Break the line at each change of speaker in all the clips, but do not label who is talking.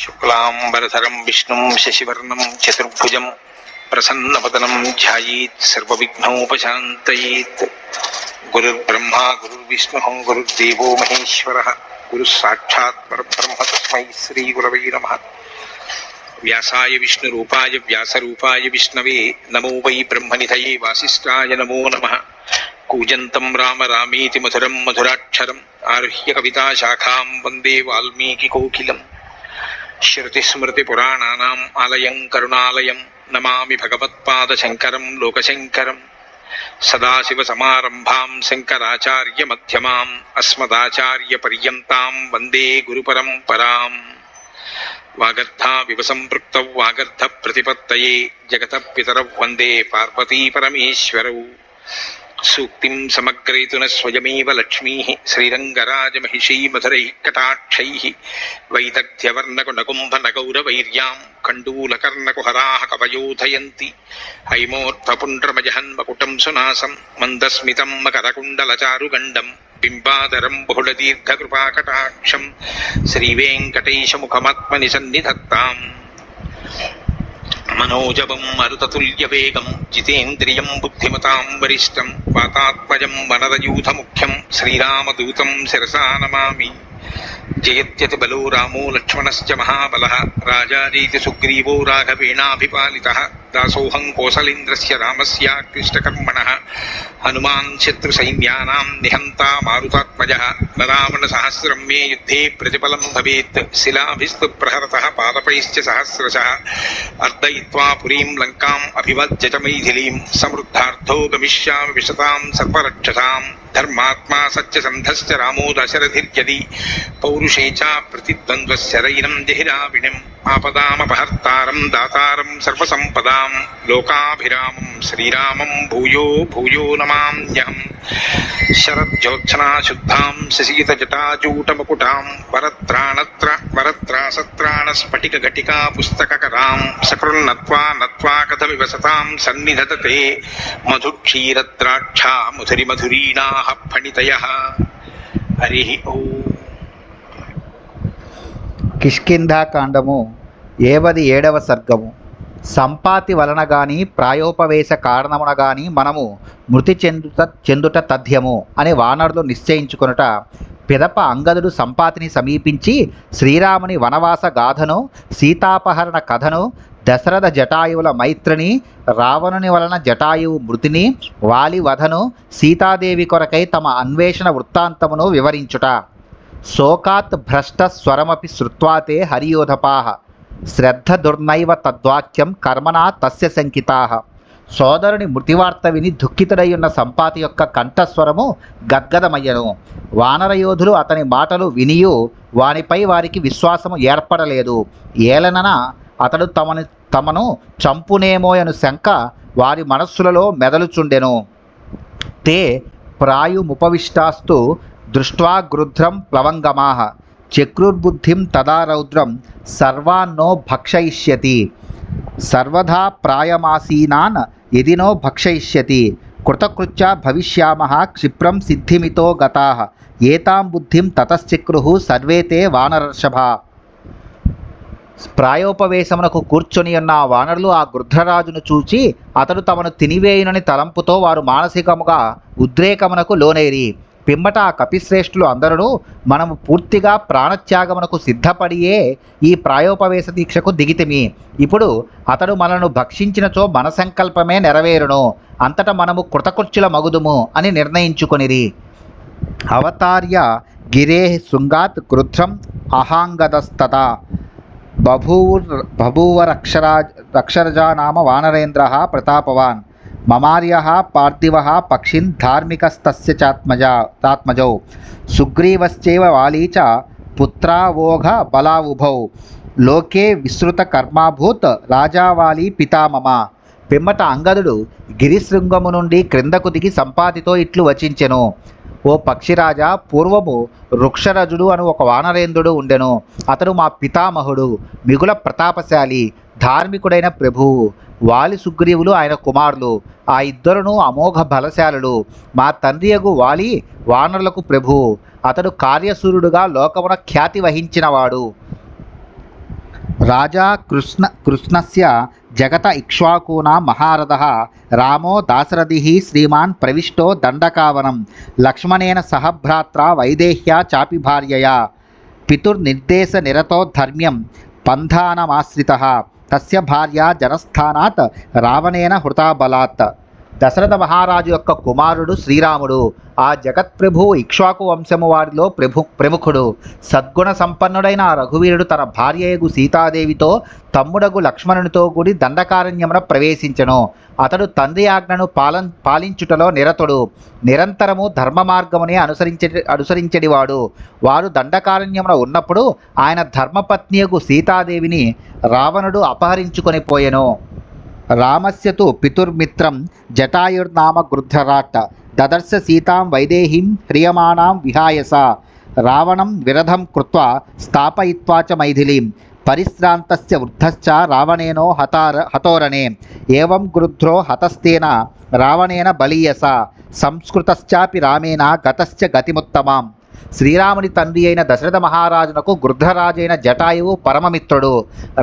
శుక్లాంబరధరం విష్ణుం శశివర్ణం చతుర్భుజం ప్రసన్నవదనం ధ్యాయేత్ సర్వవిఘ్నోపశాంతయేత్. గురుర్బ్రహ్మా గురుర్విష్ణుః గురుర్దేవో మహేశ్వరః గురుః సాక్షాత్ పరబ్రహ్మ తస్మై శ్రీ గురవై నమః. వ్యాసాయ విష్ణురూపాయ వ్యాసరూపాయ విష్ణవే నమో వై బ్రహ్మనిధయే వాసిష్ఠాయ నమో నమః. కూజంతం రామ రామేతి మధురం మధురాక్షరం ఆరుహ్య కవితాశాఖాం వందే వాల్మీకికోకిలం. శ్రుతిస్మృతిపురాణానాం ఆలయం కరుణాలయం నమామి భగవత్పాదశంకరం లోకశంకరం. సదాశివసమారంభాం శంకరాచార్యమధ్యమాం అస్మదాచార్యపర్యంతాం వందే గురుపరంపరాం. వాగర్థావివ సంపృక్తౌ వాగర్థ ప్రతిపత్తయే జగతః పితరౌ వందే పార్వతీపరమేశ్వరౌ. సూక్తిం సమగ్రయతున స్వయమేవ లక్ష్మీః శ్రీరంగరాజమహిషీ మధురైః కటాక్షైః. వైదగ్ధ్యవర్ణకునకుంభనగౌరవైర్యాం కండూలకర్ణకుహరాः కవయోధయంతి. హైమోర్ధ్వపుండ్రమజహన్మకుటం సునాసం మందస్మితం మకరకుండలచారుగండం బింబాధరం బహుళదీర్ఘకృపాకటాక్షం శ్రీవేంకటేశముఖమాత్మని సన్నిధత్తాం. మనోజవం మరుతతుల్యవేగం జితేంద్రియం బుద్ధిమతాం వరిష్టం వాతాత్మజం వనరయూథముఖ్యం శ్రీరామదూతం శిరసా నమామి. జయత్యతి బలో రామో లక్ష్మణశ్చ మహాబలః రాజారీతి సుగ్రీవో రాఘవేణాభిపాలితః. దాసోహం కోసలేంద్రస్య రామస్య క్లిష్టకర్మణః హనుమాన్ శత్రుసైన్యానాం నిహంతా మారుతాత్మజః. రావణ సహస్రం మే యుద్ధే ప్రతిఫలం భవేత్ శిలాభిస్తు ప్రహరతః పాదపైశ్చ సహస్రశః. అర్దయిత్వా పురీం లంకాం అభివజ్య చ మైథిలీం సమృద్ధార్థో గమిష్యామి విశతాం సర్వరక్షసాం. ధర్మాత్మా సత్యసంధశ్చ రామో దశరథిర్యది పౌరుషే చ ప్రతిద్వంద్వశరైనం జహిరావిణిం. ఆపదామపహర్తారం దాతారం సర్వసంపదాం లోకాభిరామం శ్రీరామం భూయో భూయో నమామ్యహం. శరజ్యోత్సనా శుద్ధాం శశీతజటాజూటమకుటాం వరత్రాసత్రాణస్ఫటికఘటికా పుస్తకకరాం. సకృన్నత్వా నత్వా కథమివ సతాం సన్నిధతతే మధుక్షీరద్రాక్షా మధురిమధురీణాః ఫణితయః. హరి ఓం.
కిష్కింధాకాండము 57వ సర్గము. సంపాతి వలన గాని ప్రాయోపవేశ కారణమున గాని మనము మృతి చెందుట తథ్యము అని వానరులు నిశ్చయించుకొనుట. పిదప అంగదుడు సంపాతిని సమీపించి శ్రీరాముని వనవాస గాథను, సీతాపహరణ కథను, దశరథ జటాయువుల మైత్రిని, రావణుని వలన జటాయువు మృతిని, వాలి వధను, సీతాదేవి కొరకై తమ అన్వేషణ వృత్తాంతమును వివరించుట. శోకాత్ భ్రష్ట స్వరమపి శ్రుత్వాతే హరియోధపాః శ్రద్ధ దుర్నైవ తద్వాక్యం కర్మణా తస్య శంకితాః. సోదరుని మృతివార్త విని దుఃఖితుడయ్యున్న సంపాతి యొక్క కంఠస్వరము గద్గదమయ్యను. వానరయోధులు అతని మాటలు వినియు వానిపై వారికి విశ్వాసము ఏర్పడలేదు. ఏలనన అతడు తమను చంపునేమోయను శంక వారి మనస్సులలో మెదలుచుండెను. తే ప్రాయుముపవిష్టాస్తు దృష్ట్వా గృధ్రం ప్లవంగమాః చక్రుర్బుద్ధిం తదా రౌద్రం సర్వాన్నో భక్షయిష్యతి. సర్వదా ప్రాయమాసీనాన్ యదినో భక్షయిష్యతి. కృతకృత్యా భవిష్యామః క్షిప్రం సిద్ధిమితో గతాః ఏతాం బుద్ధిం తతశ్చక్రుః సర్వే తే వానరర్షభా. ప్రాయోపవేశమునకు కూర్చొని ఉన్న వానరులు ఆ గృధ్రరాజును చూచి అతడు తమను తినివేయునని తలంపుతో వారు మానసికముగా ఉద్రేకమునకు లోనైరి. పిమ్మట ఆ కపిశ్రేష్ఠులు అందరూ మనము పూర్తిగా ప్రాణత్యాగమునకు సిద్ధపడియే ఈ ప్రాయోపవేశ దీక్షకు దిగితిమి. ఇప్పుడు అతడు మనను భక్షించినచో మన సంకల్పమే నెరవేరును. అంతటా మనము కృతకృత్యుల మగుదుము అని నిర్ణయించుకొనిరి. అవతార్య గిరే శృంగాత్ గృధ్రం అహాంగదస్తత బభూవరక్షరజా నామ వానరేంద్రః ప్రతాపవాన్. మమార్యః పార్థివః పక్షిన్ ధార్మికస్తస్య చాత్మజౌ సుగ్రీవశ్చైవ వాలి చ పుత్రావోఘ బలావుభౌ లోకే విస్తృత కర్మాభూత్ రాజావాలి పితామమ. పిమ్మట అంగదుడు గిరిశృంగము నుండి క్రిందకు దిగి సంపాతితో ఇట్లు వచించెను. ఓ పక్షిరాజా, పూర్వము వృక్షరజుడు అను ఒక వానరేంద్రుడు ఉండెను. అతడు మా పితామహుడు, మిగుల ప్రతాపశాలి, ధార్మికుడైన ప్రభువు. వాలి సుగ్రీవులు ఆయన కుమారులు. ఆ ఇద్దరును అమోఘ బలశాలుడు. మా తండ్రియగు వాలి వానరులకు ప్రభువు. అతడు కార్యసూరుడుగా లోకమున ఖ్యాతి వహించినవాడు. రాజా కృష్ణస్య జగత ఇక్ష్వాకూనాం మహారథः రామో దాశరథిः శ్రీమాన్ ప్రవిష్టో దండకావనం లక్ష్మణేన సహ భ్రాత్రా వైదేహ్యా చాపి భార్యయా పితుర్నిర్దేశ నిరతో ధర్మ్యం పంథానమాశ్రితः తస్య భార్య జనస్థానాత్ రావణేన హృతా బలాత్. దశరథ మహారాజు యొక్క కుమారుడు శ్రీరాముడు. ఆ జగత్ప్రభు ఇక్ష్వాకు వంశము వారిలో ప్రముఖుడు. సద్గుణ సంపన్నుడైన ఆ రఘువీరుడు తన భార్యయగు సీతాదేవితో తమ్ముడగు లక్ష్మణునితో కూడి దండకారణ్యమున ప్రవేశించెను. అతడు తండ్రి ఆజ్ఞను పాలించుటలో నిరతుడు. నిరంతరము ధర్మ మార్గమునే అనుసరించడివాడు. వారు దండకారణ్యమున ఉన్నప్పుడు ఆయన ధర్మపత్నియగు సీతాదేవిని రావణుడు అపహరించుకొని పోయెను. రామస్య తు పితుర్మిత్రం జటాయుర్నామ గృధ్రరాట్ దదర్శ సీతాం వైదేహీం హ్రియమాణాం విహాయస రావణం విరధం కృత్వా స్థాపయిత్వా చ మైథిలీం పరిశ్రాంతస్య వృద్ధశ్చ రావణేనో హతోరణే ఏవం గృధ్రో హతస్తేన రావణేన బలీయస సంస్కృతశ్చాపి రామేణ గతశ్చ గతిముత్తమాం. శ్రీరాముని తండ్రి అయిన దశరథ మహారాజునకు గృధ్రరాజైన జటాయువు పరమమిత్రుడు.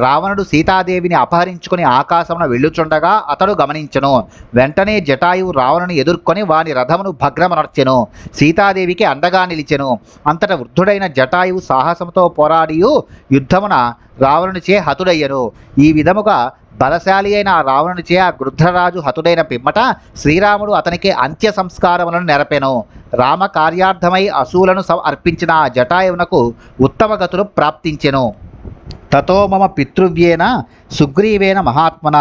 రావణుడు సీతాదేవిని అపహరించుకుని ఆకాశమున వెళ్ళుచుండగా అతడు గమనించెను. వెంటనే జటాయువు రావణుని ఎదుర్కొని వాని రథమును భగ్నమనర్చెను. సీతాదేవికి అండగా నిలిచెను. అంతట వృద్ధుడైన జటాయువు సాహసముతో పోరాడియు యుద్ధమున రావణునిచే హతుడయ్యను. ఈ విధముగా బలశాలి అయిన ఆ రావణునిచే ఆ గృధ్రరాజు హతుడైన పిమ్మట శ్రీరాముడు అతనికి అంత్య సంస్కారములను నెరపెను. రామ కార్యార్థమై అసూలను అర్పించిన ఆ జటాయువునకు ఉత్తమ గతులు ప్రాప్తించెను. తతో మమ పితృవ్యేన సుగ్రీవేన మహాత్మన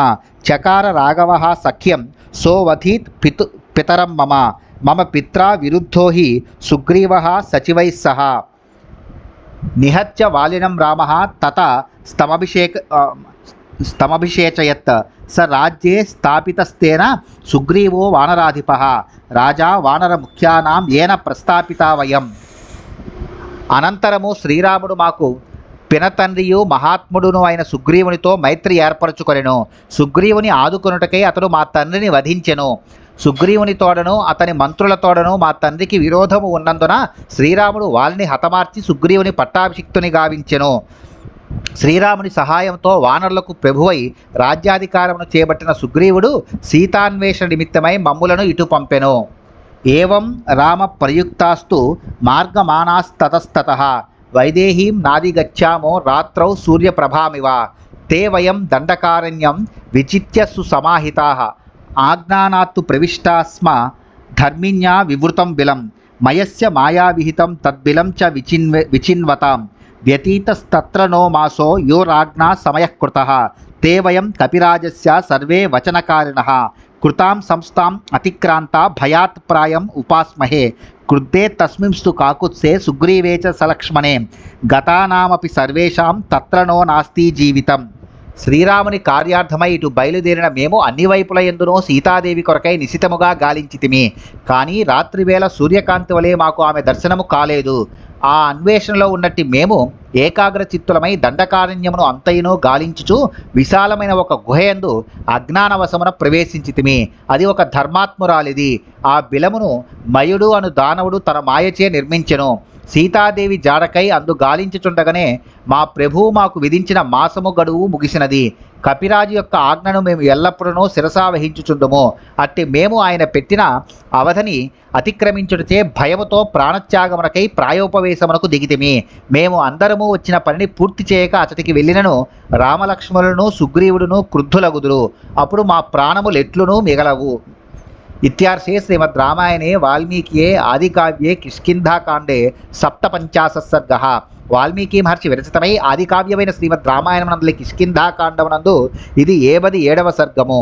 చకార రాఘవ సఖ్యం సోవధీత్ పితరం మమ పిత్రా విరుద్ధో హి సుగ్రీవ సచివైః సహ నిహత్య వాలినం రామ తత స్తమభిషేచయత్ స రాజ్యే స్థాపితస్తేన సుగ్రీవో వానరాధిపః రాజా వానరముఖ్యానాం ఏన ప్రస్థాపితా వయం. అనంతరము శ్రీరాముడు మాకు పినతండ్రియు మహాత్ముడును అయిన సుగ్రీవునితో మైత్రి ఏర్పరచుకొనెను. సుగ్రీవుని ఆదుకొనుటకై అతడు మా తండ్రిని వధించెను. సుగ్రీవుని తోడను అతని మంత్రుల తోడను మా తండ్రికి విరోధము ఉన్నందున శ్రీరాముడు వాలిని హతమార్చి సుగ్రీవుని పట్టాభిషిక్తుని గావించెను. శ్రీరాముని సహాయంతో వానరులకు ప్రభువై రాజ్యాధికారమును చేపట్టిన సుగ్రీవుడు సీతాన్వేషణ నిమిత్తమై మమ్ములను ఇటు పంపెను. ఏవం రామ ప్రయుక్తాస్తు మార్గమానాస్తతస్తతః వైదేహీం నాదిగచ్చామో రాత్రౌ సూర్యప్రభామివ తే వయం దండకారణ్యం విచిత్య సుసమాహితాః ఆజ్ఞానాత్తు ప్రవిష్టాస్మ ధర్మిణ్యా వివృతం బిలం మయస్య మాయావిహితం తద్బిలం చ విచిన్వతాం వ్యతీతస్తత్ర నో మాసో యో రాజ్ఞా సమయః కృతః తే వయం కపిరాజస్య సర్వే వచనకారిణః కృతాం సంస్థాం అతిక్రాంత భయాత్ ప్రాయం ఉపాస్మహే క్రుద్ధే తస్మింస్తు కాకుత్సే సుగ్రీవే చ సలక్ష్మణే గతానామపి సర్వేషాం తత్ర నో నాస్తి జీవితం. శ్రీరాముని కార్యార్థమై ఇటు బయలుదేరిన మేము అన్ని వైపుల యందునో సీతాదేవి కొరకై నిశితముగా గాలించితిమి. కానీ రాత్రివేళ సూర్యకాంతి వలె మాకు ఆమె దర్శనము కాలేదు. ఆ అన్వేషణలో ఉన్నట్టి మేము ఏకాగ్ర చిత్తులమై దండకారణ్యమును అంతయును గాలించుచు విశాలమైన ఒక గుహయందు అజ్ఞానవశమున ప్రవేశించితిమి. అది ఒక ధర్మాత్మురాలిది. ఆ బిలమును మయుడు అను దానవుడు తన మాయచే నిర్మించెను. సీతాదేవి జాడకై అందు గాలించుచుండగానే మా ప్రభువు మాకు విధించిన మాసము గడువు ముగిసినది. కపిరాజు యొక్క ఆజ్ఞను మేము ఎల్లప్పుడూ శిరసా వహించుచుందుము. అట్టి మేము ఆయన పెట్టిన అవధిని అతిక్రమించుటచే భయముతో ప్రాణత్యాగమునకై ప్రాయోపవేశమునకు దిగితిమి. మేము అందరము వచ్చిన పనిని పూర్తి చేయక అతడికి వెళ్ళినను రామలక్ష్మణులను సుగ్రీవుడును క్రుద్ధులగుదురు. అప్పుడు మా ప్రాణములెట్లునూ మిగలవు. ఇత్యార్షే శ్రీమద్ రామాయణే వాల్మీకియే ఆదికావ్యే కిష్కింధాకాండే 57 సర్గః. వాల్మీకి మహర్షి విరచితమై ఆదికావ్యమైన శ్రీమద్ రామాయణమునందలి కిష్కింధాకాండమునందు ఇది 77వ సర్గము.